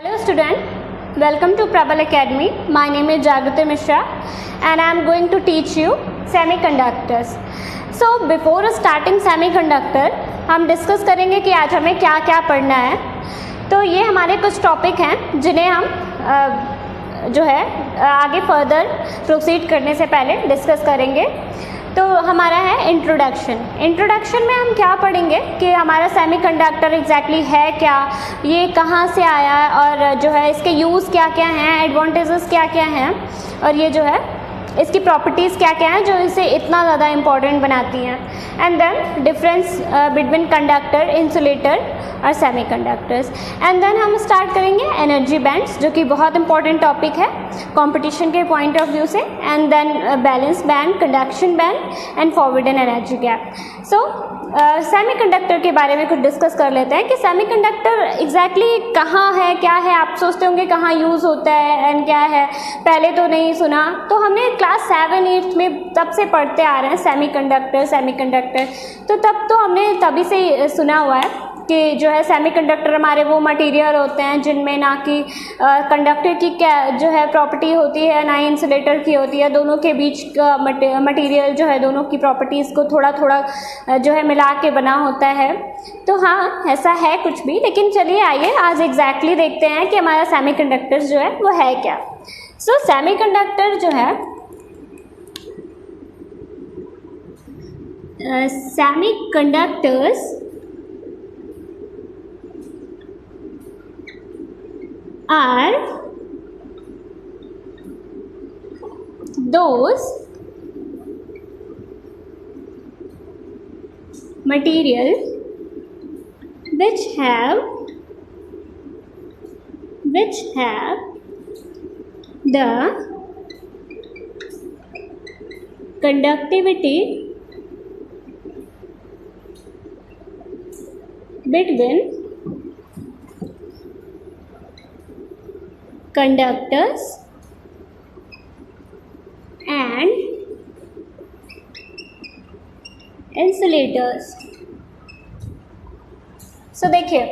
Hello student, welcome to Prabal Academy. My name is Jagriti Mishra and I am going to teach you semiconductors. So before starting semiconductor, हम discuss करेंगे कि आज हमें क्या क्या पढ़ना है. तो ये हमारे कुछ टॉपिक हैं जिन्हें हम जो है आगे फर्दर प्रोसीड करने से पहले डिस्कस करेंगे. तो हमारा है इंट्रोडक्शन में हम क्या पढ़ेंगे कि हमारा सेमीकंडक्टर एग्जैक्टली है क्या, ये कहाँ से आया और जो है इसके यूज़ क्या क्या हैं, एडवांटेजेस क्या क्या हैं और ये जो है इसकी प्रॉपर्टीज़ क्या क्या हैं जो इसे इतना ज़्यादा इम्पॉर्टेंट बनाती हैं. And then difference between conductor, insulator और सेमीकंडक्टर्स. एंड देन हम स्टार्ट करेंगे एनर्जी बैंड्स जो कि बहुत इंपॉर्टेंट टॉपिक है कंपटीशन के पॉइंट ऑफ व्यू से. And then valence band, conduction band and forward and energy gap. So semiconductor के बारे में कुछ डिस्कस कर लेते हैं कि सेमीकंडक्टर एग्जैक्टली कहाँ है, क्या है. आप सोचते होंगे कहाँ यूज़ होता है एंड क्या है, पहले तो नहीं सुना. तो हमने क्लास 7-8 में तब से पढ़ते आ रहे हैं सेमीकंडक्टर. तो तब तो हमने तभी से सुना हुआ है कि जो है सेमीकंडक्टर हमारे वो मटेरियल होते हैं जिनमें ना कि कंडक्टर की क्या जो है प्रॉपर्टी होती है ना ही इंसुलेटर की होती है. दोनों के बीच का मटेरियल जो है दोनों की प्रॉपर्टीज़ को थोड़ा थोड़ा जो है मिला के बना होता है. तो हाँ, ऐसा है कुछ भी. लेकिन चलिए आइए आज एग्जैक्टली देखते हैं कि हमारा सेमीकंडक्टर जो है वो है क्या. सो सेमीकंडक्टर जो है semiconductors are those material which have the conductivity between conductors and insulators. So देखिए,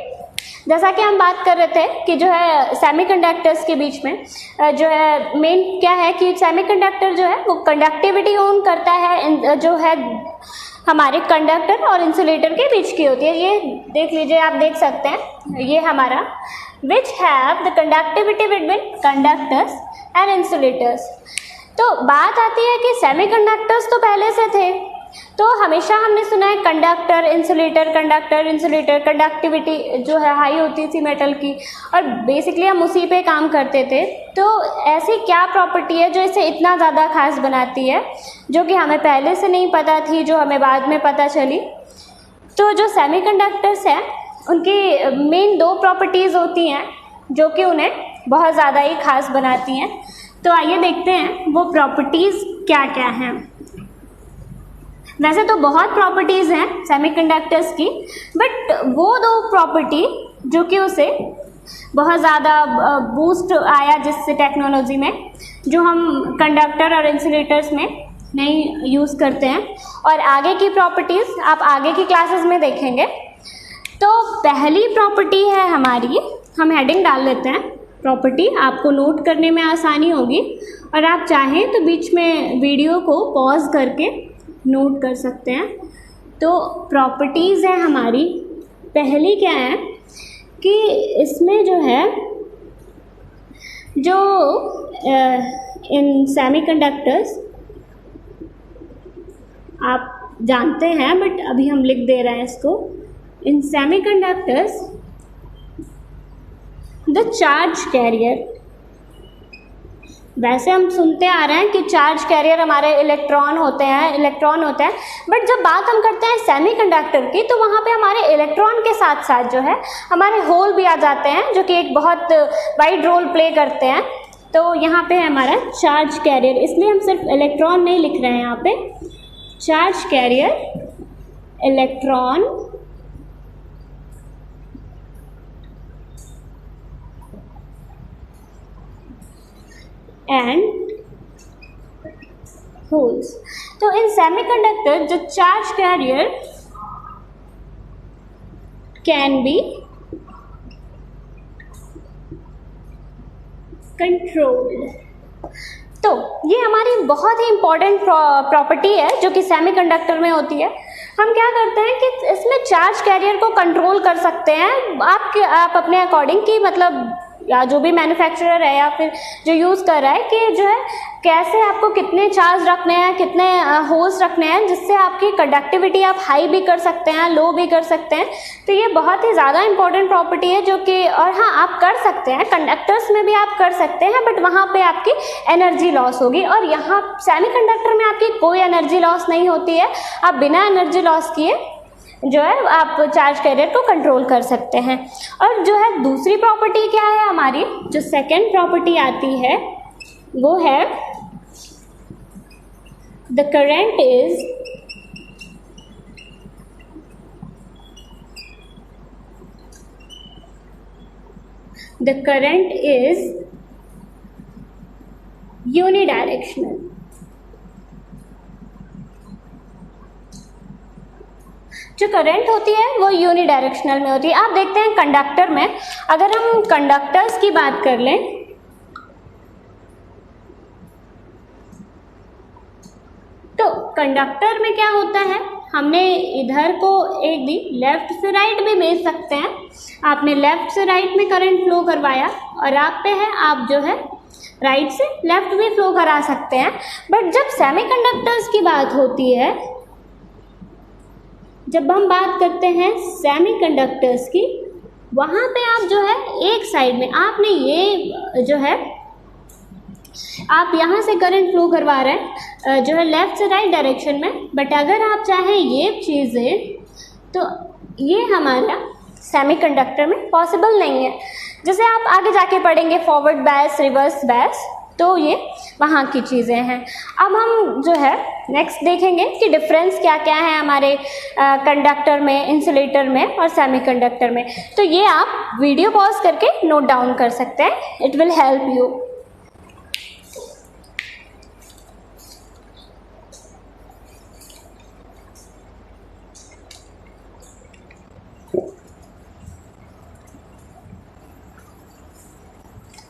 जैसा कि हम बात कर रहे थे कि जो है सेमीकंडक्टर्स के बीच में जो है मेन क्या है कि सेमीकंडक्टर जो है वो कंडक्टिविटी ओन करता है जो है हमारे कंडक्टर और इंसुलेटर के बीच की होती है. ये देख लीजिए, आप देख सकते हैं ये हमारा which have the conductivity between conductors and insulators. तो बात आती है कि सेमीकंडक्टर्स तो पहले से थे. तो हमेशा हमने सुना है कंडक्टर इंसुलेटर कंडक्टिविटी जो है हाई होती थी मेटल की और बेसिकली हम उसी पे काम करते थे. तो ऐसी क्या प्रॉपर्टी है जो इसे इतना ज़्यादा खास बनाती है जो कि हमें पहले से नहीं पता थी, जो हमें बाद में पता चली. तो जो सेमीकंडक्टर्स हैं उनकी मेन 2 प्रॉपर्टीज़ होती हैं जो कि उन्हें बहुत ज़्यादा ही खास बनाती हैं. तो आइए देखते हैं वो प्रॉपर्टीज़ क्या क्या हैं. वैसे तो बहुत प्रॉपर्टीज़ हैं सेमीकंडक्टर्स की, बट वो 2 प्रॉपर्टी जो कि उसे बहुत ज़्यादा बूस्ट आया जिससे टेक्नोलॉजी में जो हम कंडक्टर और इंसुलेटर्स में नहीं यूज़ करते हैं, और आगे की प्रॉपर्टीज़ आप आगे की क्लासेस में देखेंगे. तो पहली प्रॉपर्टी है हमारी, हम हेडिंग डाल लेते हैं प्रॉपर्टी, आपको नोट करने में आसानी होगी और आप चाहें तो बीच में वीडियो को पॉज करके नोट कर सकते हैं. तो प्रॉपर्टीज़ है हमारी, पहली क्या है कि इसमें जो है जो इन सेमीकंडक्टर्स आप जानते हैं बट अभी हम लिख दे रहे हैं इसको. In semiconductors, the charge carrier, वैसे हम सुनते आ रहे हैं कि चार्ज कैरियर हमारे इलेक्ट्रॉन होते हैं, बट जब बात हम करते हैं सेमीकंडक्टर की तो वहाँ पे हमारे इलेक्ट्रॉन के साथ साथ जो है हमारे होल भी आ जाते हैं जो कि एक बहुत वाइड रोल प्ले करते हैं. तो यहाँ पे है हमारा चार्ज कैरियर, इसलिए हम सिर्फ इलेक्ट्रॉन नहीं लिख रहे हैं यहाँ पे. Charge carrier, electron and holes. तो in semiconductor the charge carrier can be controlled. तो ये हमारी बहुत ही इम्पॉर्टेंट प्रॉपर्टी है जो कि सेमीकंडक्टर में होती है। हम क्या करते हैं कि इसमें चार्ज कैरियर को कंट्रोल कर सकते हैं आप अपने अकॉर्डिंग, कि मतलब या जो भी मैन्युफैक्चरर है या फिर जो यूज़ कर रहा है कि जो है कैसे आपको कितने चार्ज रखने हैं, कितने होल्स रखने हैं, जिससे आपकी कंडक्टिविटी आप हाई भी कर सकते हैं, लो भी कर सकते हैं। तो ये बहुत ही ज़्यादा इंपॉर्टेंट प्रॉपर्टी है जो कि, और हाँ आप कर सकते हैं, कंडक्टर्स में भी आप कर सकते हैं, बट वहाँ पे आपकी एनर्जी लॉस होगी, और यहाँ सेमीकंडक्टर में आपकी कोई एनर्जी लॉस नहीं होती है। आप बिना एनर्जी लॉस किए जो है आप चार्ज कैरियर को कंट्रोल कर सकते हैं। और जो है दूसरी प्रॉपर्टी क्या है हमारी, जो सेकेंड प्रॉपर्टी आती है वो है द करंट इज यूनिडायरेक्शनल। जो करंट होती है वो यूनिडायरेक्शनल में होती है। आप देखते हैं कंडक्टर में, अगर हम कंडक्टर्स की बात कर लें तो कंडक्टर में क्या होता है, हमने इधर को एक दी लेफ्ट से राइट भी भेज सकते हैं। आपने लेफ्ट से राइट में करंट फ्लो करवाया और आप पे है, आप जो है राइट से लेफ्ट भी फ्लो करा सकते हैं। बट जब सेमीकंडक्टर्स की बात होती है, जब हम बात करते हैं सेमीकंडक्टर्स की, वहाँ पे आप जो है एक साइड में आपने ये जो है आप यहाँ से करंट फ्लो करवा रहे हैं जो है लेफ़्ट से राइट डायरेक्शन में, बट अगर आप चाहें ये चीज़ें तो ये हमारा सेमीकंडक्टर में पॉसिबल नहीं है। जैसे आप आगे जाके पढ़ेंगे फॉरवर्ड बायस, रिवर्स बायस, तो ये वहाँ की चीज़ें हैं। अब हम जो है नेक्स्ट देखेंगे कि डिफरेंस क्या क्या है हमारे कंडक्टर में, इंसुलेटर में और सेमीकंडक्टर में। तो ये आप वीडियो पॉज करके नोट डाउन कर सकते हैं, इट विल हेल्प यू।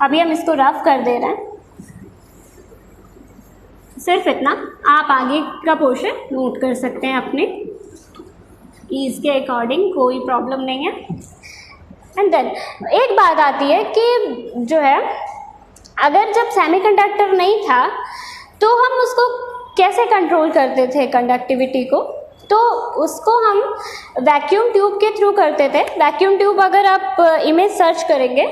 अभी हम इसको रफ कर दे रहे हैं, सिर्फ इतना। आप आगे का पोर्शन नोट कर सकते हैं अपने ईज के अकॉर्डिंग, कोई प्रॉब्लम नहीं है। एंड देन एक बात आती है कि जो है अगर जब सेमीकंडक्टर नहीं था तो हम उसको कैसे कंट्रोल करते थे कंडक्टिविटी को, तो उसको हम वैक्यूम ट्यूब के थ्रू करते थे। वैक्यूम ट्यूब अगर आप इमेज सर्च करेंगे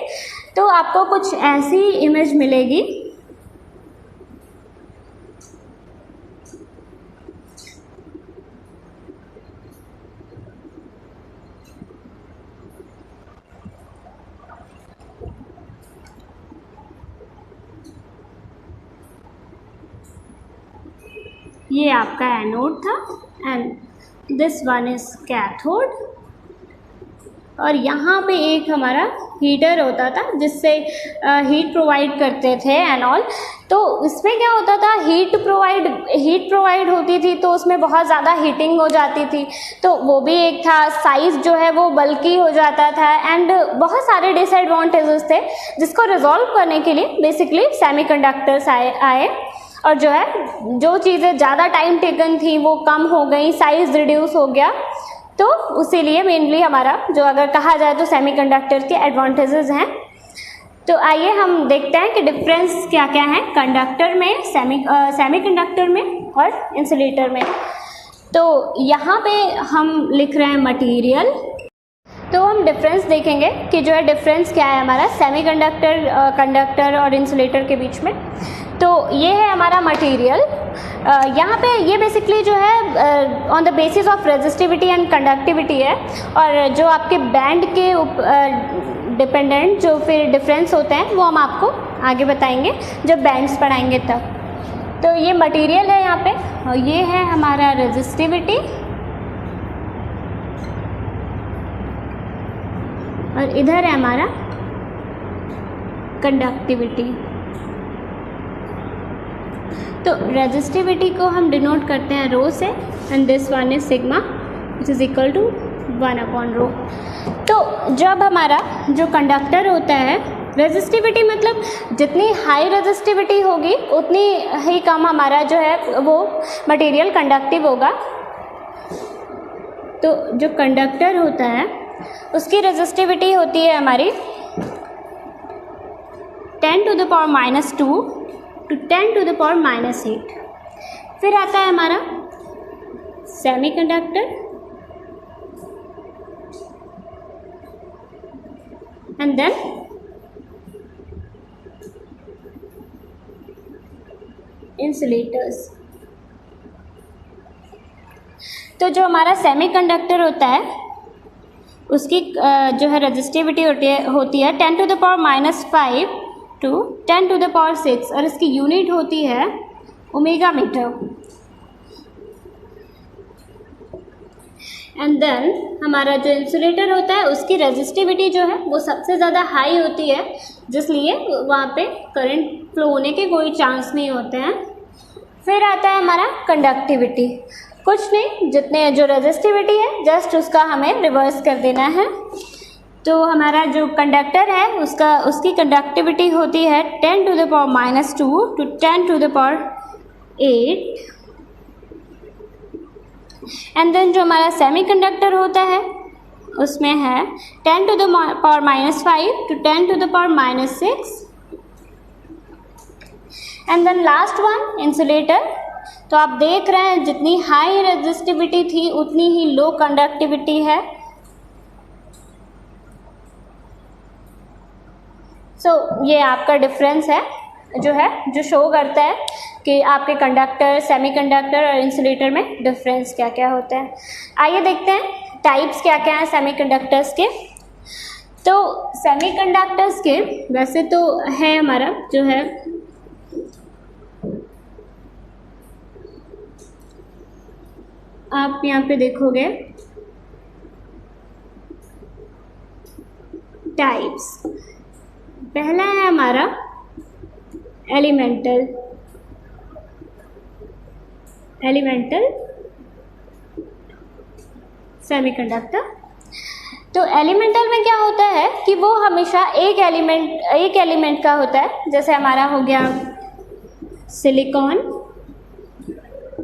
तो आपको कुछ ऐसी इमेज मिलेगी। ये आपका एनोड था and this one is cathode, और यहाँ पे एक हमारा हीटर होता था जिससे हीट प्रोवाइड करते थे एंड ऑल। तो इसमें क्या होता था, हीट प्रोवाइड होती थी तो उसमें बहुत ज़्यादा हीटिंग हो जाती थी, तो वो भी एक था। साइज़ जो है वो बल्कि हो जाता था एंड बहुत सारे डिसएडवांटेजेस थे जिसको रिजॉल्व करने के लिए बेसिकली सेमीकंडक्टर्स आए और जो है जो चीज़ें ज़्यादा टाइम टेकन थी वो कम हो गई, साइज़ रिड्यूस हो गया। तो उसीलिए मेनली हमारा जो अगर कहा जाए तो सेमीकंडक्टर के एडवांटेजेस हैं। तो आइए हम देखते हैं कि डिफरेंस क्या क्या है कंडक्टर में, सेमीकंडक्टर में और इंसुलेटर में। तो यहाँ पे हम लिख रहे हैं मटेरियल, तो हम डिफरेंस देखेंगे कि जो है डिफरेंस क्या है हमारा सेमीकंडक्टर, कंडक्टर और इंसुलेटर के बीच में। तो ये है हमारा मटेरियल। यहाँ पे ये बेसिकली जो है on the basis of resistivity and conductivity है, और जो आपके बैंड के डिपेंडेंट जो फिर डिफरेंस होते हैं वो हम आपको आगे बताएंगे जब बैंड्स पढ़ाएंगे तब। तो ये मटेरियल है यहाँ पे, और ये है हमारा रेजिस्टिविटी और इधर है हमारा कंडक्टिविटी। तो रेजिस्टिविटी को हम डिनोट करते हैं रो से and this one is sigma which is equal to 1/रो। तो जब हमारा जो कंडक्टर होता है रेजिस्टिविटी मतलब जितनी हाई रेजिस्टिविटी होगी उतनी ही कम हमारा जो है वो मटेरियल कंडक्टिव होगा। तो जो कंडक्टर होता है उसकी रेजिस्टिविटी होती है हमारी 10⁻⁻² to 10⁻⁻8। फिर आता है हमारा सेमीकंडक्टर एंड देन इंसुलेटर्स। तो जो हमारा सेमीकंडक्टर होता है उसकी जो है रेजिस्टिविटी होती है 10⁻⁻5 to 10⁻⁶ और इसकी यूनिट होती है ओमेगा मीटर। एंड देन हमारा जो इंसुलेटर होता है उसकी रेजिस्टिविटी जो है वो सबसे ज़्यादा हाई होती है, जिसलिए वहाँ पे करंट फ्लो होने के कोई चांस नहीं होते हैं। फिर आता है हमारा कंडक्टिविटी। कुछ नहीं, जितने जो रेजिस्टिविटी है जस्ट उसका हमें रिवर्स कर देना है। तो हमारा जो कंडक्टर है उसकी कंडक्टिविटी होती है 10⁻⁻² to 10⁻⁸ एंड देन जो हमारा सेमीकंडक्टर होता है उसमें है 10⁻⁻5 to 10⁻⁻6 and then last one insulator. तो आप देख रहे हैं जितनी हाई रेजिस्टिविटी थी उतनी ही लो कंडक्टिविटी है। ये आपका डिफरेंस है जो शो करता है कि आपके कंडक्टर, सेमीकंडक्टर और इंसुलेटर में डिफरेंस क्या क्या होता है। आइए देखते हैं टाइप्स क्या क्या हैं सेमीकंडक्टर्स के। तो सेमीकंडक्टर्स के वैसे तो है हमारा जो है आप यहाँ पे देखोगे टाइप्स। पहला है हमारा एलिमेंटल सेमीकंडक्टर। तो एलिमेंटल में क्या होता है कि वो हमेशा एक एलिमेंट का होता है। जैसे हमारा हो गया सिलिकॉन,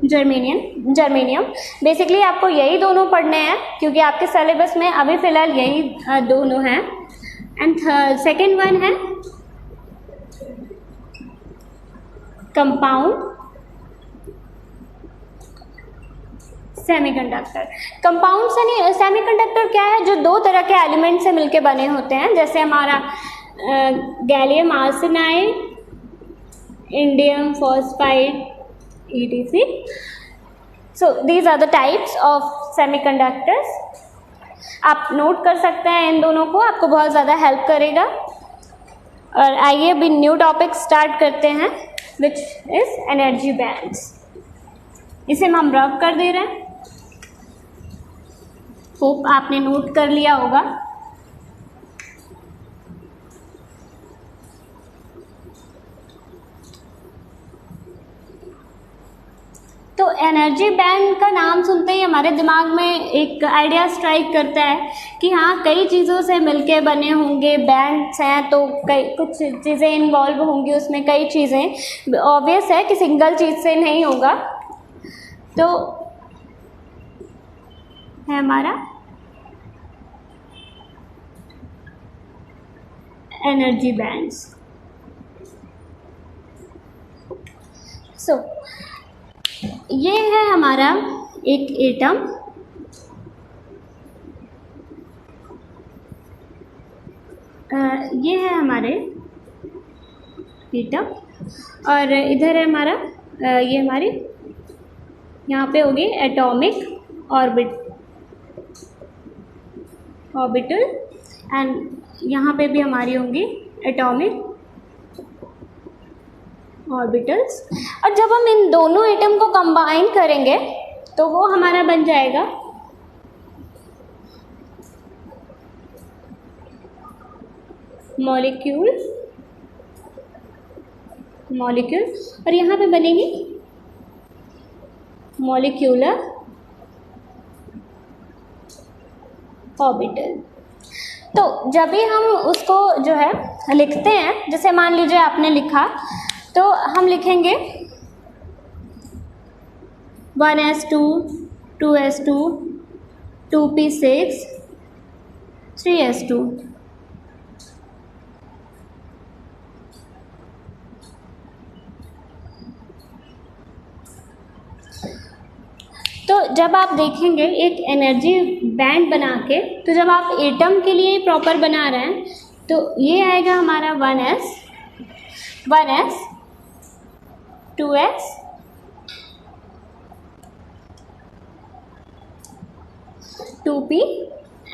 जर्मेनियम। बेसिकली आपको यही दोनों पढ़ने हैं क्योंकि आपके सिलेबस में अभी फ़िलहाल यही दोनों हैं। एंड सेकेंड वन है कंपाउंड सेमीकंडक्टर। कंपाउंड सेमीकंडक्टर क्या है? जो दो तरह के एलिमेंट से मिलके बने होते हैं, जैसे हमारा gallium arsenide, indium phosphide etc. So these are the types of semiconductors. आप नोट कर सकते हैं इन दोनों को, आपको बहुत ज़्यादा हेल्प करेगा। और आइए अभी न्यू टॉपिक स्टार्ट करते हैं विच इज़ एनर्जी बैंड्स। इसे हम रब कर दे रहे हैं, होप आपने नोट कर लिया होगा। तो एनर्जी बैंड का नाम सुनते ही हमारे दिमाग में एक आइडिया स्ट्राइक करता है कि हाँ कई चीज़ों से मिलके बने होंगे बैंड्स हैं, तो कई कुछ चीज़ें इन्वॉल्व होंगी उसमें, कई चीज़ें। ऑब्वियस है कि सिंगल चीज़ से नहीं होगा। तो है हमारा एनर्जी बैंड्स। ये है हमारा एक एटम, ये है हमारे एटम, और इधर है हमारा ये हमारी यहाँ पे होगी एटॉमिक ऑर्बिटल एंड यहाँ पे भी हमारी होंगी एटॉमिक ऑर्बिटल्स। और जब हम इन दोनों एटम को कंबाइन करेंगे तो वो हमारा बन जाएगा मॉलिक्यूल, और यहाँ पे बनेगी मॉलिक्यूलर ऑर्बिटल। तो जब भी हम उसको जो है लिखते हैं, जैसे मान लीजिए आपने लिखा, तो हम लिखेंगे 1s2 2s2 2p6 3s2। तो जब आप देखेंगे एक एनर्जी बैंड बना के, तो जब आप एटम के लिए प्रॉपर बना रहे हैं, तो ये आएगा हमारा 1s 2s 2p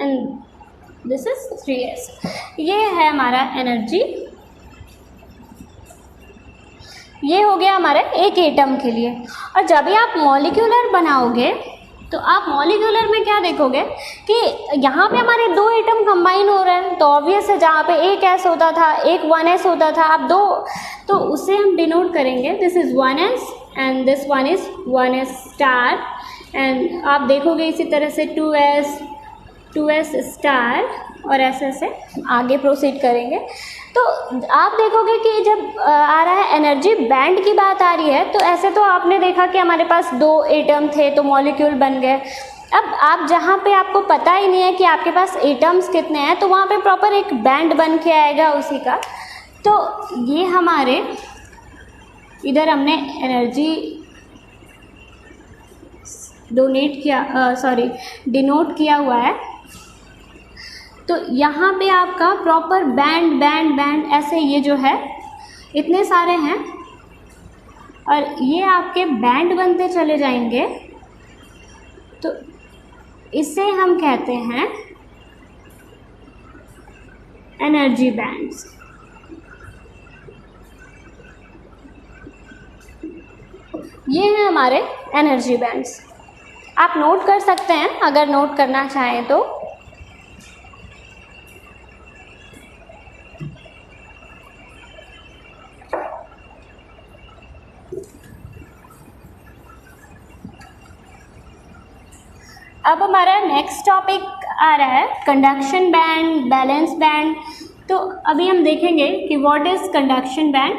and this is 3s। ये है हमारा एनर्जी, ये हो गया हमारे एक एटम के लिए। और जब भी आप मॉलिक्यूलर बनाओगे, तो आप मॉलिक्यूलर में क्या देखोगे कि यहाँ पे हमारे दो एटम कंबाइन हो रहे हैं, तो ऑब्वियस है जहाँ पे एक s होता था, एक 1s होता था, अब दो, तो उसे हम डिनोट करेंगे this is 1s and this one is 1s star. And आप देखोगे इसी तरह से 2s स्टार और ऐसे आगे प्रोसीड करेंगे। तो आप देखोगे कि जब आ रहा है एनर्जी बैंड की बात आ रही है, तो ऐसे तो आपने देखा कि हमारे पास दो एटम थे तो मॉलिक्यूल बन गए। अब आप जहाँ पे आपको पता ही नहीं है कि आपके पास एटम्स कितने हैं, तो वहाँ पे प्रॉपर एक बैंड बन के आएगा उसी का। तो ये हमारे इधर हमने एनर्जी डिनोट किया हुआ है। तो यहाँ पे आपका प्रॉपर बैंड ऐसे ये जो है इतने सारे हैं, और ये आपके बैंड बनते चले जाएंगे। तो इसे हम कहते हैं एनर्जी बैंड्स। ये हैं हमारे एनर्जी बैंड्स। आप नोट कर सकते हैं अगर नोट करना चाहें तो। अब हमारा नेक्स्ट टॉपिक आ रहा है कंडक्शन बैंड, बैलेंस बैंड। तो अभी हम देखेंगे कि what is conduction band,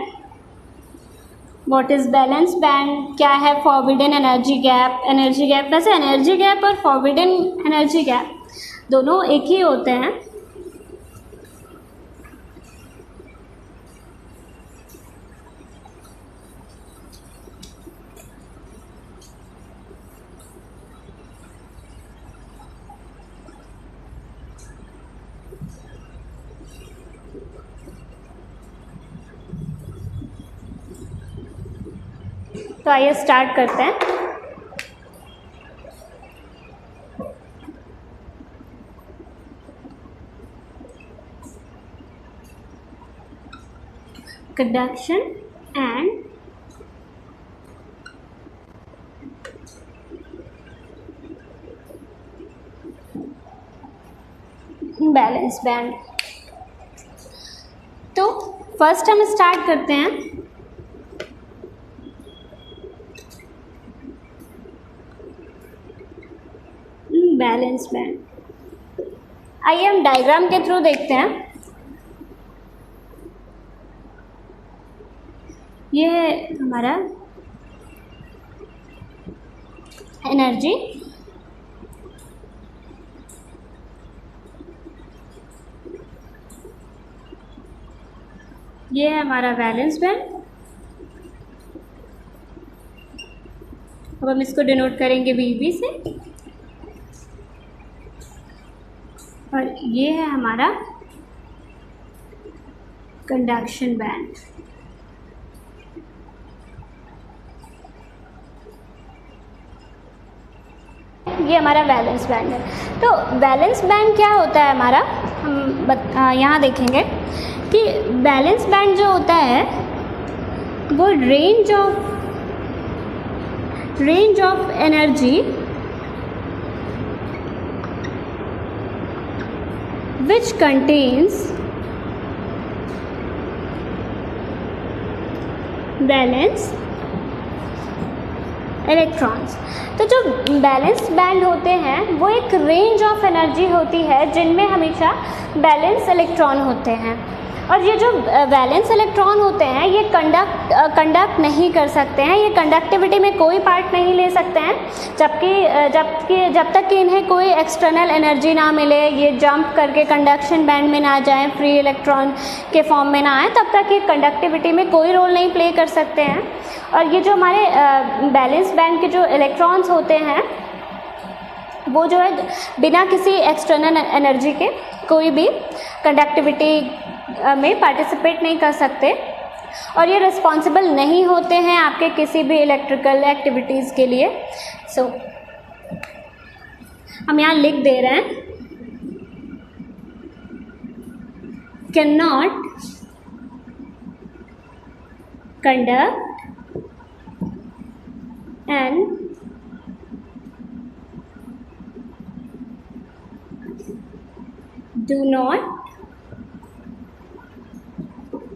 what is balance band, क्या है फॉरबिडन एनर्जी गैप। वैसे एनर्जी गैप और फॉरबिडन एनर्जी गैप दोनों एक ही होते हैं। तो आइए स्टार्ट करते हैं। Conduction and balance band. तो फर्स्ट हम स्टार्ट करते हैं बैलेंस बैंड। आइए हम डायग्राम के थ्रू देखते हैं। ये है हमारा एनर्जी, ये है हमारा बैलेंस बैंड। अब हम इसको डिनोट करेंगे VB से, और ये है हमारा कंडक्शन बैंड। ये हमारा बैलेंस बैंड है। तो बैलेंस बैंड क्या होता है हमारा, हम यहाँ देखेंगे कि बैलेंस बैंड जो होता है वो range of energy which contains balance electrons. तो जो बैलेंस बैंड होते हैं वो एक रेंज ऑफ एनर्जी होती है जिनमें हमेशा बैलेंस इलेक्ट्रॉन होते हैं, और ये जो वैलेंस इलेक्ट्रॉन होते हैं ये कंडक्ट नहीं कर सकते हैं, ये कंडक्टिविटी में कोई पार्ट नहीं ले सकते हैं, जब तक कि इन्हें कोई एक्सटर्नल एनर्जी ना मिले, ये जंप करके कंडक्शन बैंड में ना जाएं, फ्री इलेक्ट्रॉन के फॉर्म में ना आए, तब तक ये कंडक्टिविटी में कोई रोल नहीं प्ले कर सकते हैं। और ये जो हमारे बैलेंस बैंड के जो इलेक्ट्रॉन्स होते हैं वो जो है बिना किसी एक्सटर्नल एनर्जी के कोई भी कंडक्टिविटी में पार्टिसिपेट नहीं कर सकते, और ये रिस्पॉन्सिबल नहीं होते हैं आपके किसी भी इलेक्ट्रिकल एक्टिविटीज़ के लिए। सो हम यहाँ लिख दे रहे हैं, can not conduct and do not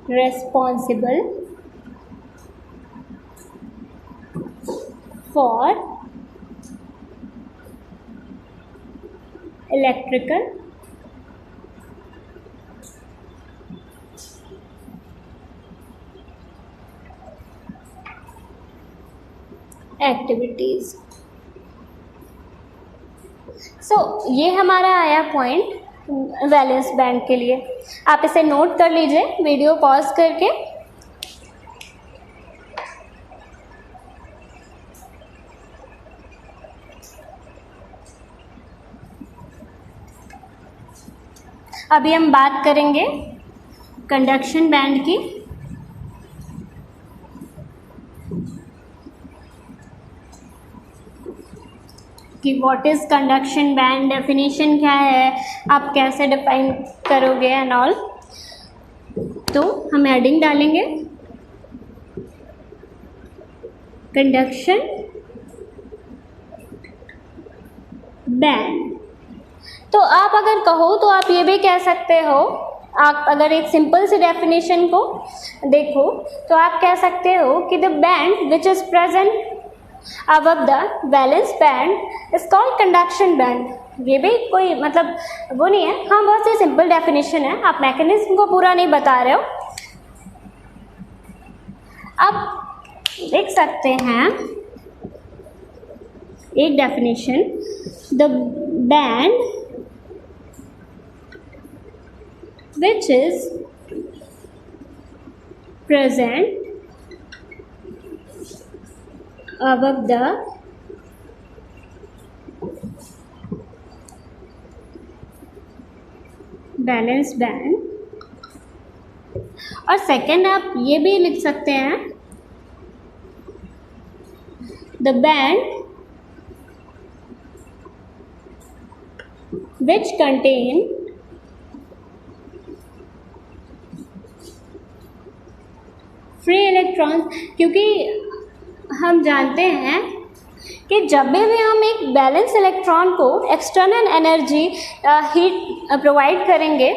responsible for electrical activities। So ये हमारा आया पॉइंट वैलेंस बैंड के लिए। आप इसे नोट कर लीजिए वीडियो पॉज करके। अभी हम बात करेंगे कंडक्शन बैंड की। कि what is conduction band, definition क्या है, आप कैसे डिफाइन करोगे एंड ऑल। तो हम एडिंग डालेंगे कंडक्शन बैंड। तो आप अगर कहो तो आप ये भी कह सकते हो, आप अगर एक सिंपल सी डेफिनेशन को देखो तो आप कह सकते हो कि the band which is present above the valence band is called conduction band। ये भी कोई मतलब वो नहीं है, हाँ बहुत सी सिंपल डेफिनेशन है, आप मैकेनिज्म को पूरा नहीं बता रहे हो। आप लिख सकते हैं एक definition, the band which is present above the balance band. और सेकेंड आप ये भी लिख सकते हैं, the band which contain free electrons. क्योंकि हम जानते हैं कि जब भी हम एक बैलेंस इलेक्ट्रॉन को एक्सटर्नल एनर्जी हीट प्रोवाइड करेंगे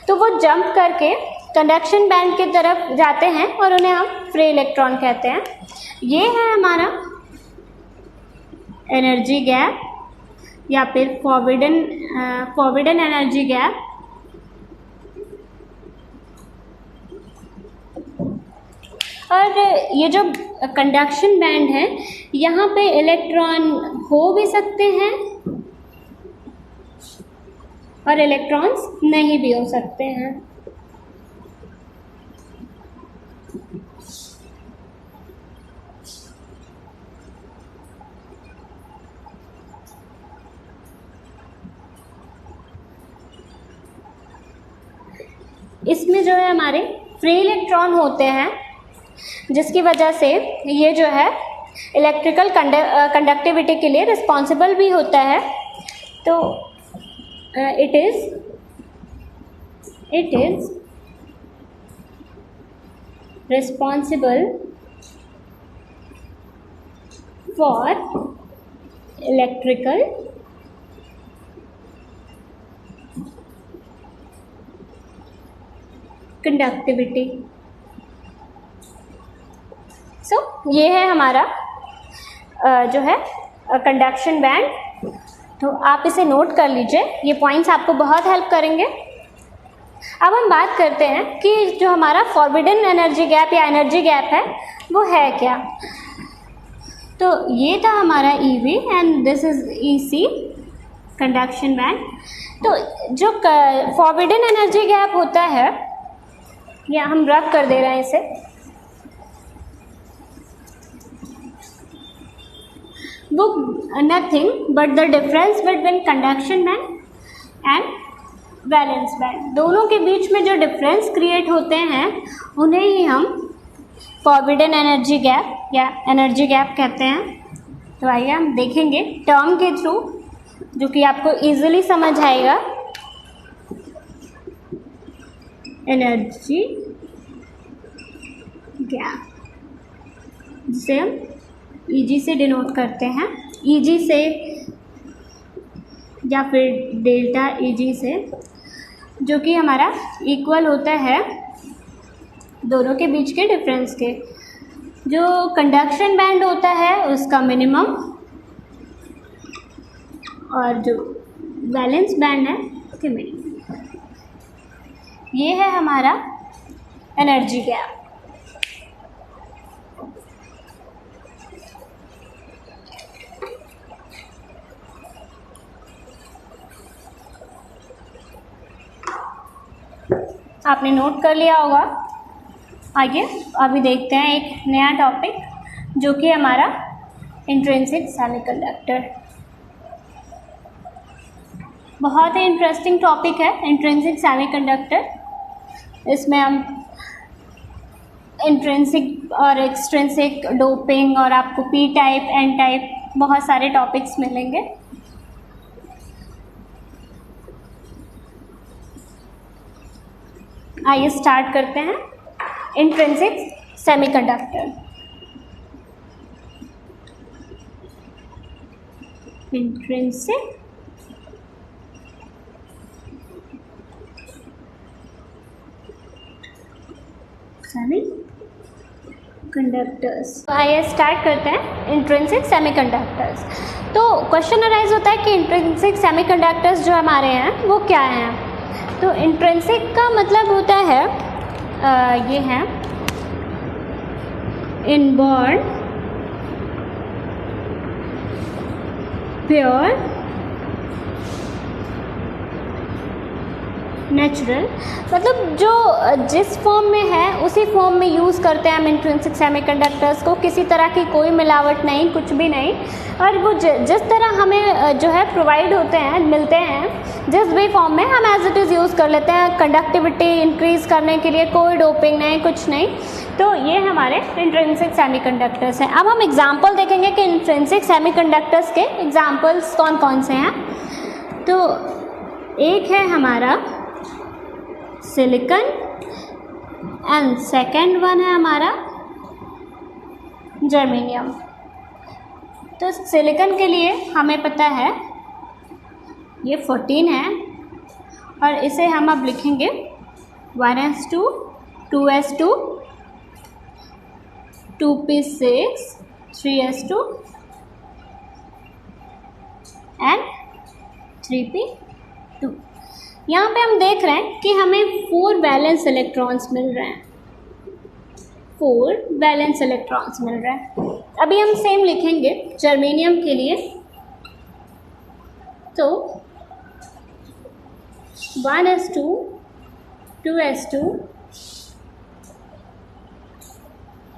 तो वो जंप करके कंडक्शन बैंड की तरफ जाते हैं और उन्हें हम फ्री इलेक्ट्रॉन कहते हैं। ये है हमारा एनर्जी गैप या फिर फॉरबिडन एनर्जी गैप। और ये जो कंडक्शन बैंड है यहाँ पे इलेक्ट्रॉन हो भी सकते हैं और इलेक्ट्रॉन्स नहीं भी हो सकते हैं। इसमें जो है हमारे फ्री इलेक्ट्रॉन होते हैं जिसकी वजह से ये जो है इलेक्ट्रिकल कंडक्टिविटी के लिए रिस्पॉन्सिबल भी होता है। तो it is responsible for electrical conductivity. So ये है हमारा जो है कंडक्शन बैंड। तो आप इसे नोट कर लीजिए, ये पॉइंट्स आपको बहुत हेल्प करेंगे। अब हम बात करते हैं कि जो हमारा फॉरबिडन एनर्जी गैप या एनर्जी गैप है वो है क्या। तो ये था हमारा EV and this is EC conduction band. तो जो फॉरबिडन एनर्जी गैप होता है, या हम रब कर दे रहे हैं इसे, वो nothing but the difference between conduction band and valence band. दोनों के बीच में जो डिफरेंस क्रिएट होते हैं उन्हें ही हम फॉरबिडन एनर्जी गैप या एनर्जी गैप कहते हैं। तो आइए हम देखेंगे टर्म के थ्रू, जो कि आपको इजीली समझ आएगा। एनर्जी गैप जिसे हम EG से डिनोट करते हैं, EG से या फिर डेल्टा EG से, जो कि हमारा इक्वल होता है दोनों के बीच के डिफरेंस के। जो कंडक्शन बैंड होता है उसका मिनिमम और जो वैलेंस बैंड है उसके मिनिमम। ये है हमारा एनर्जी गैप। आपने नोट कर लिया होगा। आगे अभी देखते हैं एक नया टॉपिक, जो कि हमारा इंट्रिंसिक सेमीकंडक्टर। बहुत ही इंटरेस्टिंग टॉपिक है इंट्रिंसिक सेमीकंडक्टर। इसमें हम इंट्रिंसिक और एक्सट्रिंसिक डोपिंग और आपको P टाइप N टाइप बहुत सारे टॉपिक्स मिलेंगे। आइए स्टार्ट करते हैं इंट्रिंसिक सेमीकंडक्टर। Intrinsic semiconductors. आइए स्टार्ट करते हैं इंट्रिंसिक सेमीकंडक्टर्स। तो क्वेश्चन अराइज होता है कि इंट्रिंसिक सेमीकंडक्टर्स जो हमारे हैं वो क्या हैं। तो इंट्रिंसिक का मतलब होता है ये है इनबॉर्न प्योर नेचुरल, मतलब जो जिस फॉर्म में है उसी फॉर्म में यूज़ करते हैं हम इंट्रिंसिक सेमीकंडक्टर्स को। किसी तरह की कोई मिलावट नहीं, कुछ भी नहीं। और वो जिस तरह हमें जो है प्रोवाइड होते हैं, मिलते हैं, जिस भी फॉर्म में हम एज इट इज़ यूज़ कर लेते हैं। कंडक्टिविटी इंक्रीज़ करने के लिए कोई डोपिंग नहीं, कुछ नहीं। तो ये हमारे इंट्रिंसिक सेमीकंडक्टर्स हैं। अब हम एग्जाम्पल देखेंगे कि इंट्रिंसिक सेमीकंडक्टर्स के एग्जाम्पल्स कौन कौन से हैं। तो एक है हमारा सिलिकॉन एंड सेकेंड वन है हमारा जर्मेनियम। तो सिलिकॉन के लिए हमें पता है ये 14 है और इसे हम अब लिखेंगे 1s2 2s2 2p6 3s2 and 3p2। यहाँ पे हम देख रहे हैं कि हमें 4 वैलेंस इलेक्ट्रॉन्स मिल रहे हैं, 4 वैलेंस इलेक्ट्रॉन्स मिल रहे हैं। अभी हम सेम लिखेंगे जर्मेनियम के लिए। तो 1s2 2s2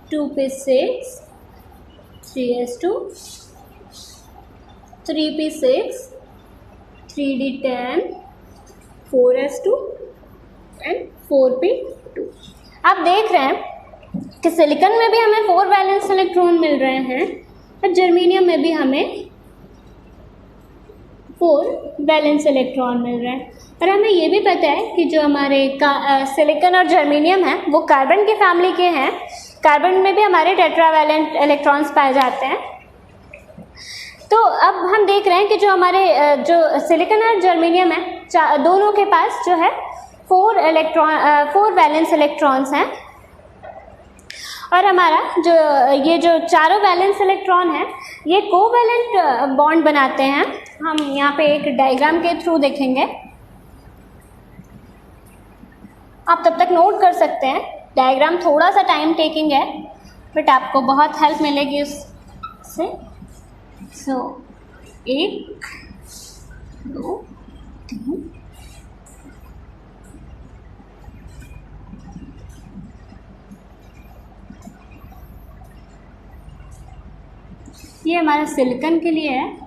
2p6 3s2 3p6 3d10 4s2 and 4p2। आप देख रहे हैं कि सिलिकॉन में भी हमें 4 वैलेंस इलेक्ट्रॉन मिल रहे हैं और जर्मेनियम में भी हमें 4 वैलेंस इलेक्ट्रॉन मिल रहे हैं। और हमें ये भी पता है कि जो हमारे सिलिकॉन और जर्मेनियम है वो कार्बन की फैमिली के हैं। कार्बन में भी हमारे टेट्रावैलेंट इलेक्ट्रॉन्स पाए जाते हैं। तो अब हम देख रहे हैं कि जो हमारे जो सिलिकॉन और जर्मेनियम है, दोनों के पास जो है 4 वैलेंस इलेक्ट्रॉन्स हैं। और हमारा जो ये जो चारों वैलेंस इलेक्ट्रॉन है ये कोवैलेंट बॉन्ड बनाते हैं, हम यहाँ पे एक डायग्राम के थ्रू देखेंगे। आप तब तक नोट कर सकते हैं, डायग्राम थोड़ा सा टाइम टेकिंग है बट आपको बहुत हेल्प मिलेगी उससे। सो 1 2 3 ये हमारा सिलिकॉन के लिए है।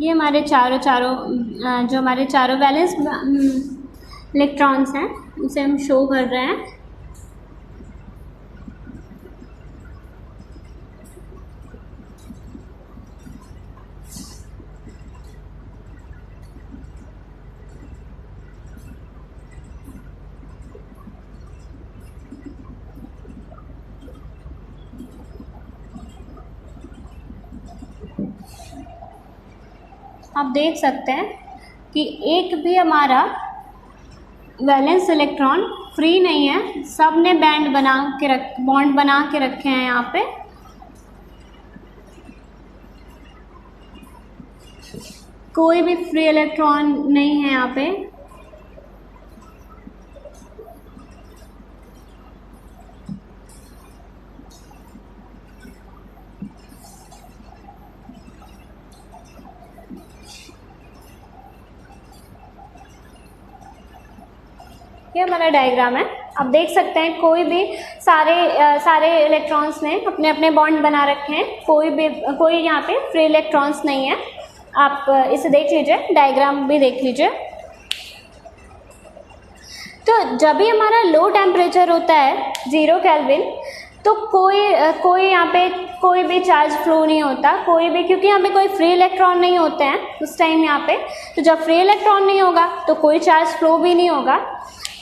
ये हमारे जो हमारे चारों वैलेंस इलेक्ट्रॉन्स हैं उसे हम शो कर रहे हैं। आप देख सकते हैं कि एक भी हमारा वैलेंस इलेक्ट्रॉन फ्री नहीं है, सब ने बॉन्ड बना के रखे हैं यहाँ पे। कोई भी फ्री इलेक्ट्रॉन नहीं है यहाँ पे। ये हमारा डायग्राम है, आप देख सकते हैं कोई भी सारे इलेक्ट्रॉन्स ने अपने अपने बॉन्ड बना रखे हैं, कोई यहाँ पे फ्री इलेक्ट्रॉन्स नहीं है। आप इसे देख लीजिए, डायग्राम भी देख लीजिए। तो जब भी हमारा लो टेम्परेचर होता है 0 केल्विन, तो कोई यहाँ पे कोई भी चार्ज फ्लो नहीं होता, क्योंकि यहाँ पे कोई फ्री इलेक्ट्रॉन नहीं होते हैं उस टाइम यहाँ पे। तो जब फ्री इलेक्ट्रॉन नहीं होगा तो कोई चार्ज फ्लो भी नहीं होगा।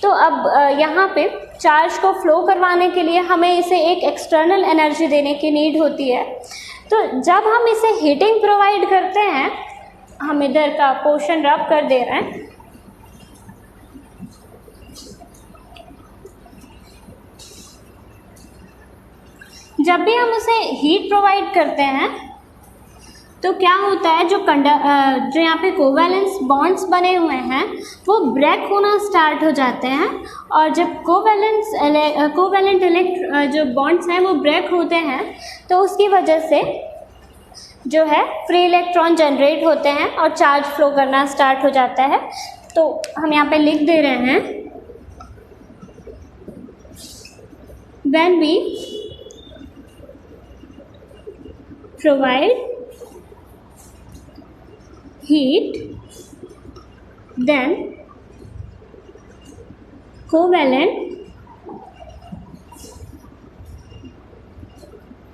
तो अब यहाँ पे चार्ज को फ्लो करवाने के लिए हमें इसे एक एक्सटर्नल एनर्जी देने की नीड होती है। तो जब हम इसे हीटिंग प्रोवाइड करते हैं, हम इधर का पोर्शन रब कर दे रहे हैं, जब भी हम उसे हीट प्रोवाइड करते हैं तो क्या होता है, जो यहाँ पे कोवैलेंस बॉन्ड्स बने हुए हैं वो ब्रेक होना स्टार्ट हो जाते हैं। और जब कोवैलेंट जो बॉन्ड्स हैं वो ब्रेक होते हैं तो उसकी वजह से जो है फ्री इलेक्ट्रॉन जनरेट होते हैं और चार्ज फ्लो करना स्टार्ट हो जाता है। तो हम यहाँ पे लिख दे रहे हैं, when we provide heat, then covalent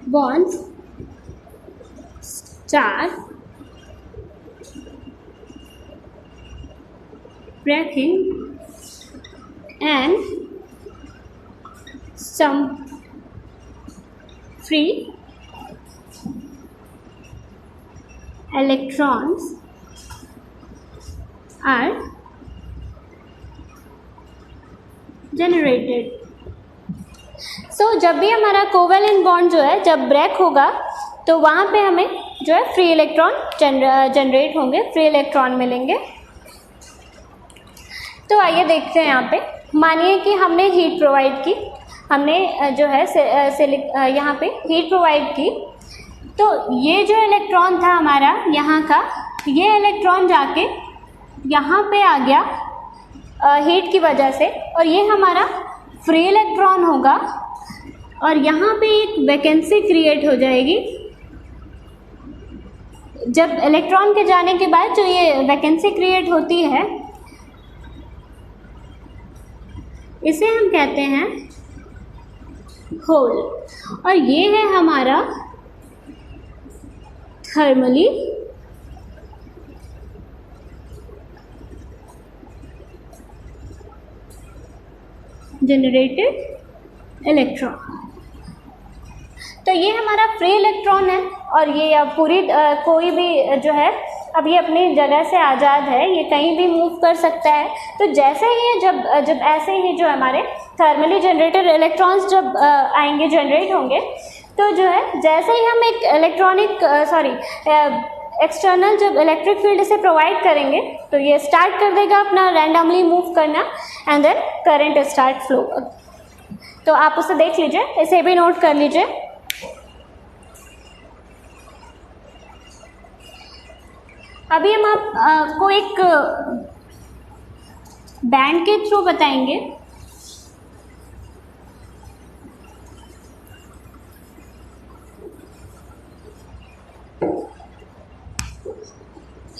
bonds start breaking and some free electrons are generated। जब भी हमारा कोवैलेंट बॉन्ड जो है जब ब्रेक होगा तो वहाँ पे हमें जो है फ्री इलेक्ट्रॉन जनरेट होंगे, फ्री इलेक्ट्रॉन मिलेंगे। तो आइए देखते हैं यहाँ पे, मानिए कि हमने हीट प्रोवाइड की, हमने जो है यहाँ पे हीट प्रोवाइड की। तो ये जो इलेक्ट्रॉन था हमारा यहाँ का, ये इलेक्ट्रॉन जाके यहाँ पे आ गया हीट की वजह से, और ये हमारा फ्री इलेक्ट्रॉन होगा और यहाँ पे एक वैकेंसी क्रिएट हो जाएगी। जब इलेक्ट्रॉन के जाने के बाद जो ये वैकेंसी क्रिएट होती है, इसे हम कहते हैं होल। और ये है हमारा थर्मली जनरेटेड इलेक्ट्रॉन। तो ये हमारा फ्री इलेक्ट्रॉन है और ये अब पूरी कोई भी जो है अब ये अपनी जगह से आज़ाद है, ये कहीं भी मूव कर सकता है। तो जैसे ही जब ऐसे ही जो हमारे थर्मली जनरेटेड इलेक्ट्रॉन्स जब आएंगे, जनरेट होंगे, तो जो है जैसे ही हम एक एक्सटर्नल जब इलेक्ट्रिक फील्ड इसे प्रोवाइड करेंगे तो ये स्टार्ट कर देगा अपना रैंडमली मूव करना and then current start flow. तो आप उसे देख लीजिए, इसे भी नोट कर लीजिए। अभी हम आपको एक बैंड के थ्रू बताएंगे।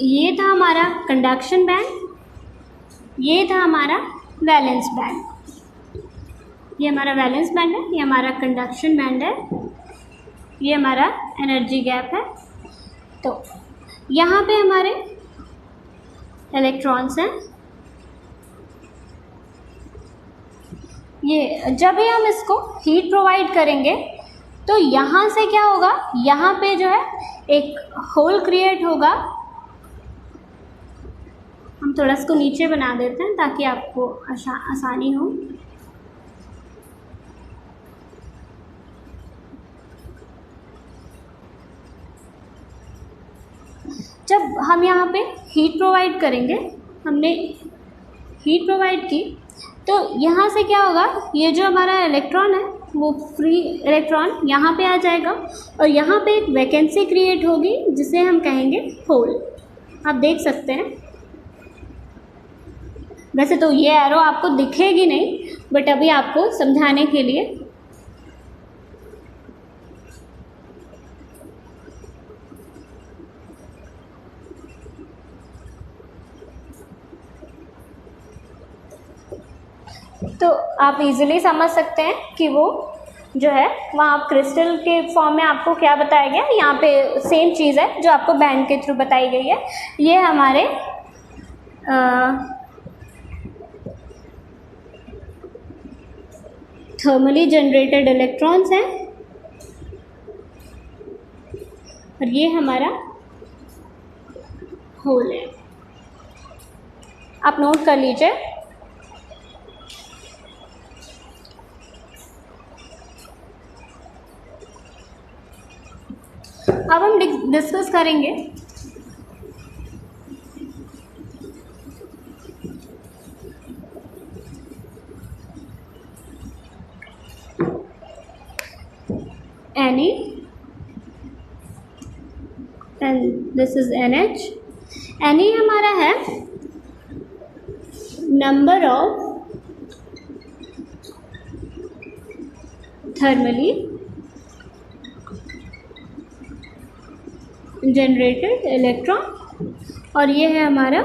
ये था हमारा कंडक्शन बैंड, ये था हमारा वैलेंस बैंड। ये हमारा वैलेंस बैंड है, ये हमारा कंडक्शन बैंड है, ये हमारा एनर्जी गैप है। तो यहाँ पे हमारे इलेक्ट्रॉन्स हैं। ये जब भी हम इसको हीट प्रोवाइड करेंगे तो यहाँ से क्या होगा, यहाँ पे जो है एक होल क्रिएट होगा। हम थोड़ा इसको नीचे बना देते हैं ताकि आपको आसानी हो। जब हम यहाँ पे हीट प्रोवाइड करेंगे, हमने हीट प्रोवाइड की, तो यहाँ से क्या होगा, ये जो हमारा इलेक्ट्रॉन है वो फ्री इलेक्ट्रॉन यहाँ पे आ जाएगा और यहाँ पे एक वैकेंसी क्रिएट होगी जिसे हम कहेंगे होल। आप देख सकते हैं, वैसे तो ये एरो आपको दिखेगी नहीं, बट अभी आपको समझाने के लिए। तो आप इजीली समझ सकते हैं कि वो जो है वहाँ क्रिस्टल के फॉर्म में आपको क्या बताया गया। यहाँ पे सेम चीज़ है जो आपको बैंड के थ्रू बताई गई है। ये हमारे थर्मली जनरेटेड इलेक्ट्रॉन्स हैं और ये हमारा होल है। आप नोट कर लीजिए। अब हम डिस्कस करेंगे Ne and this is NH। Ne हमारा है number of thermally generated electron और ये है हमारा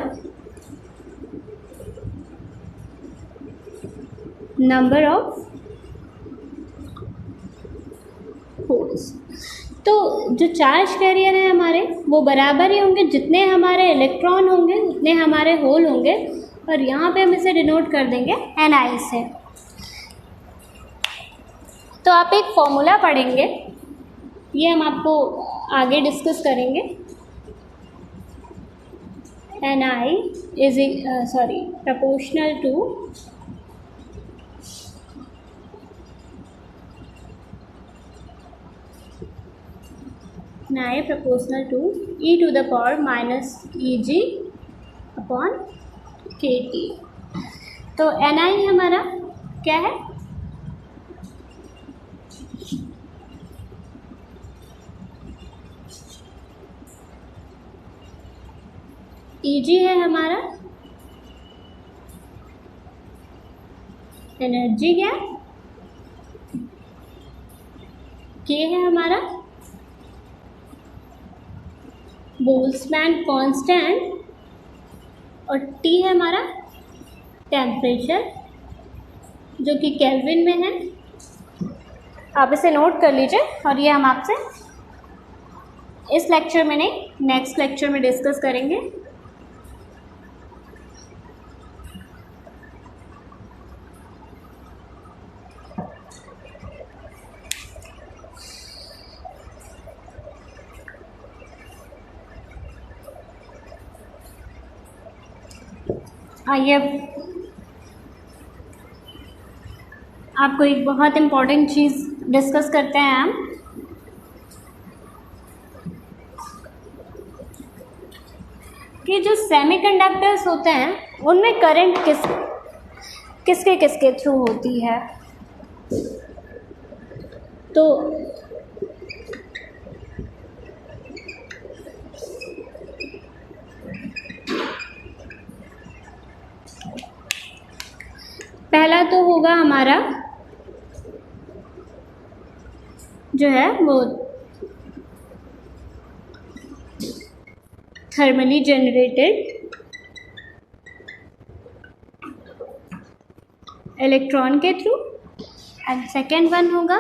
नंबर ऑफ होल्स। तो जो चार्ज कैरियर है हमारे वो बराबर ही होंगे, जितने हमारे इलेक्ट्रॉन होंगे उतने हमारे होल होंगे और यहाँ पे हम इसे डिनोट कर देंगे Ni से। तो आप एक फॉर्मूला पढ़ेंगे, ये हम आपको आगे डिस्कस करेंगे। Ni is proportional to Ni proportional to e to the power minus Eg upon kT। तो Ni हमारा क्या है, Eg है हमारा एनर्जी गैप, K है हमारा बोल्ट्जमैन कांस्टेंट और T है हमारा टेम्परेचर जो कि केल्विन में है। आप इसे नोट कर लीजिए और ये हम आपसे इस लेक्चर में नहीं, नेक्स्ट लेक्चर में डिस्कस करेंगे। आइए आपको एक बहुत इम्पोर्टेंट चीज़ डिस्कस करते हैं हम। कि जो सेमीकंडक्टर्स होते हैं उनमें करंट किसके थ्रू होती है। तो पहला तो होगा हमारा जो है वो थर्मली जनरेटेड इलेक्ट्रॉन के थ्रू, एंड सेकेंड वन होगा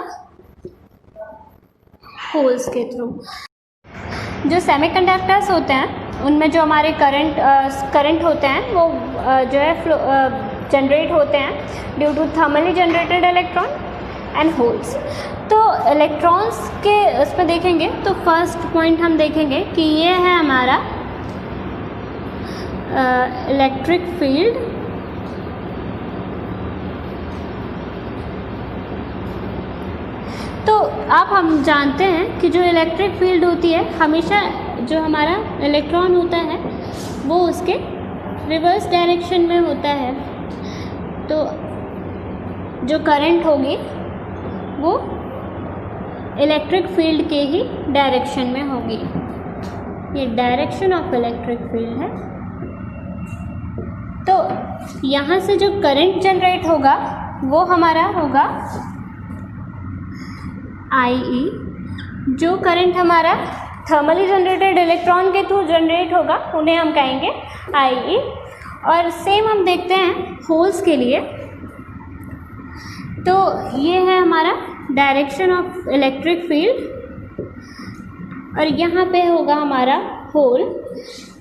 होल्स के थ्रू। जो सेमीकंडक्टर्स होते हैं उनमें जो हमारे करंट होते हैं वो जो है जनरेट होते हैं due to thermally generated electron and holes. तो इलेक्ट्रॉन्स के उसमें देखेंगे तो फर्स्ट पॉइंट हम देखेंगे कि ये है हमारा इलेक्ट्रिक फील्ड। तो अब हम जानते हैं कि जो इलेक्ट्रिक फील्ड होती है हमेशा जो हमारा इलेक्ट्रॉन होता है वो उसके रिवर्स डायरेक्शन में होता है। तो जो करंट होगी वो इलेक्ट्रिक फील्ड के ही डायरेक्शन में होगी। ये डायरेक्शन ऑफ इलेक्ट्रिक फील्ड है। तो यहाँ से जो करंट जनरेट होगा वो हमारा होगा IE। जो करंट हमारा थर्मली जनरेटेड इलेक्ट्रॉन के थ्रू जनरेट होगा उन्हें हम कहेंगे IE। और सेम हम देखते हैं होल्स के लिए। तो ये है हमारा डायरेक्शन ऑफ इलेक्ट्रिक फील्ड और यहाँ पे होगा हमारा होल।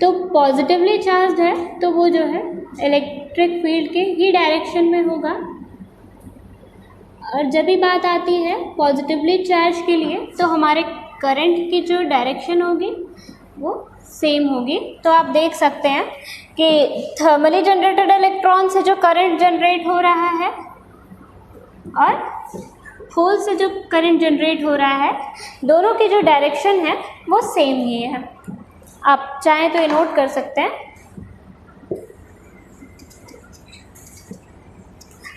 तो पॉजिटिवली चार्ज है तो वो जो है इलेक्ट्रिक फील्ड के ही डायरेक्शन में होगा। और जब भी बात आती है पॉजिटिवली चार्ज के लिए तो हमारे करंट की जो डायरेक्शन होगी वो सेम होगी। तो आप देख सकते हैं कि थर्मली जनरेटेड इलेक्ट्रॉन से जो करंट जनरेट हो रहा है और होल से जो करंट जनरेट हो रहा है दोनों की जो डायरेक्शन है वो सेम ही है। आप चाहें तो ये नोट कर सकते हैं।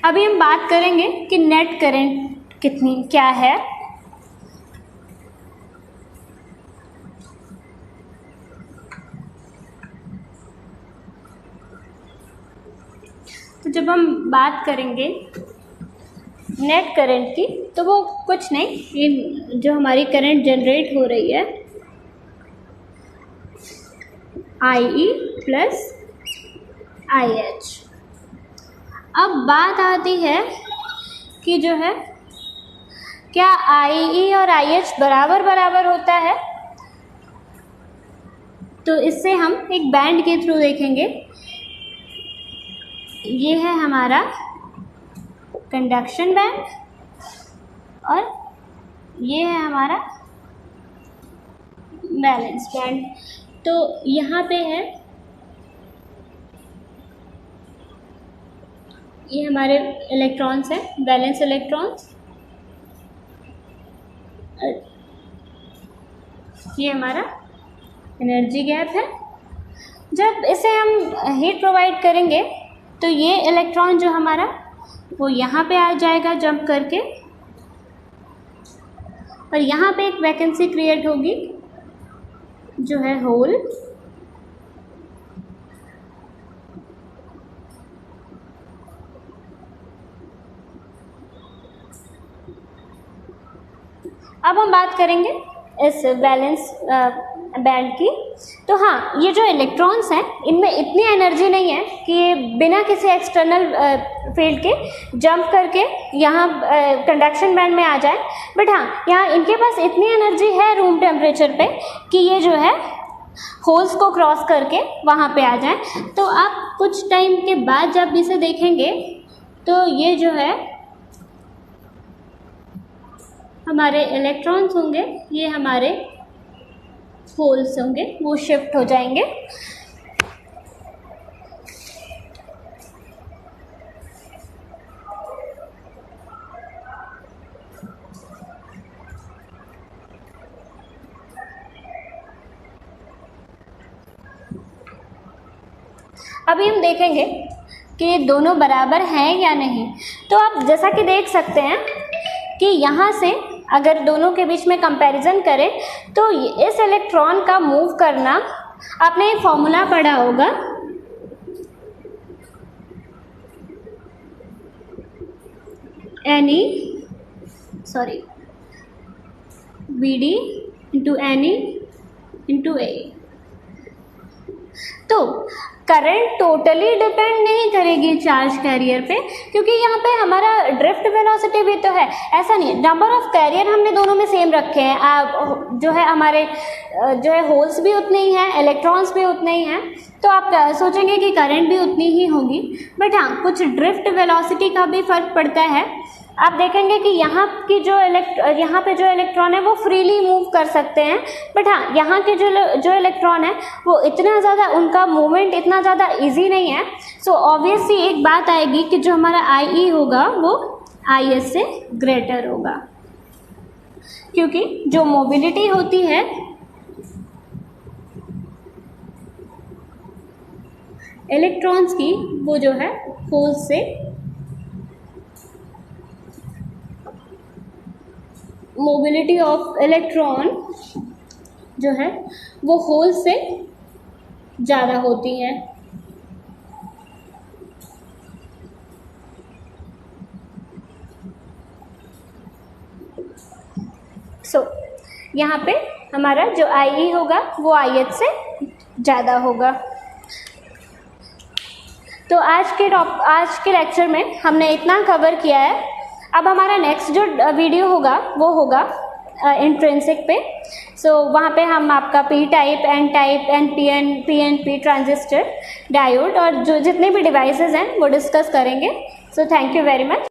अभी हम बात करेंगे कि नेट करंट क्या है। तो जब हम बात करेंगे नेट करंट की तो वो कुछ नहीं, ये जो हमारी करंट जनरेट हो रही है IE प्लस IH। अब बात आती है कि जो है क्या IE और IH बराबर बराबर होता है। तो इससे हम एक बैंड के थ्रू देखेंगे। ये है हमारा कंडक्शन बैंड और ये है हमारा वैलेंस बैंड। तो यहाँ पे है ये हमारे इलेक्ट्रॉन्स हैं, वैलेंस इलेक्ट्रॉन्स। ये हमारा एनर्जी गैप है। जब इसे हम हीट प्रोवाइड करेंगे तो ये इलेक्ट्रॉन जो हमारा वो यहाँ पे आ जाएगा जंप करके और यहाँ पे एक वैकेंसी क्रिएट होगी जो है होल। अब हम बात करेंगे इस वैलेंस बैंड की। तो हाँ, ये जो इलेक्ट्रॉन्स हैं इनमें इतनी एनर्जी नहीं है कि ये बिना किसी एक्सटर्नल फील्ड के जंप करके यहाँ कंडक्शन बैंड में आ जाए। बट हाँ, यहाँ इनके पास इतनी एनर्जी है रूम टेम्परेचर पे कि ये जो है होल्स को क्रॉस करके वहाँ पे आ जाए। तो आप कुछ टाइम के बाद जब इसे देखेंगे तो ये जो है हमारे इलेक्ट्रॉन्स होंगे, ये हमारे होल्स होंगे, वो शिफ्ट हो जाएंगे। अभी हम देखेंगे कि दोनों बराबर हैं या नहीं। तो आप जैसा कि देख सकते हैं कि यहाँ से अगर दोनों के बीच में कंपैरिजन करें तो इस इलेक्ट्रॉन का मूव करना, आपने एक फॉर्मूला पढ़ा होगा, BD into NE into A। तो करंट टोटली डिपेंड नहीं करेगी चार्ज कैरियर पे, क्योंकि यहाँ पे हमारा ड्रिफ्ट वेलोसिटी भी तो है। ऐसा नहीं, नंबर ऑफ कैरियर हमने दोनों में सेम रखे हैं, जो है हमारे जो है होल्स भी उतने ही हैं, इलेक्ट्रॉन्स भी उतने ही हैं, तो आप सोचेंगे कि करंट भी उतनी ही होगी। बट हाँ, कुछ ड्रिफ्ट वेलोसिटी का भी फर्क पड़ता है। आप देखेंगे कि यहाँ की यहाँ पे जो इलेक्ट्रॉन है वो फ्रीली मूव कर सकते हैं, बट हाँ यहाँ के जो इलेक्ट्रॉन है वो इतना ज़्यादा, उनका मूवमेंट इतना ज़्यादा इजी नहीं है। सो ऑब्वियसली एक बात आएगी कि जो हमारा IE होगा वो IS से ग्रेटर होगा, क्योंकि जो मोबिलिटी होती है इलेक्ट्रॉन्स की वो जो है होल्स से, मोबिलिटी ऑफ इलेक्ट्रॉन जो है वो होल से ज़्यादा होती है। सो यहाँ पे हमारा जो IE होगा वो IH से ज़्यादा होगा। तो आज के लेक्चर में हमने इतना कवर किया है। अब हमारा नेक्स्ट जो वीडियो होगा वो होगा इंट्रिंसिक पे। सो वहाँ पे हम आपका P type, N type, NPN, PNP, transistor, diode और जो जितने भी डिवाइसेस हैं वो डिस्कस करेंगे। So thank you very much.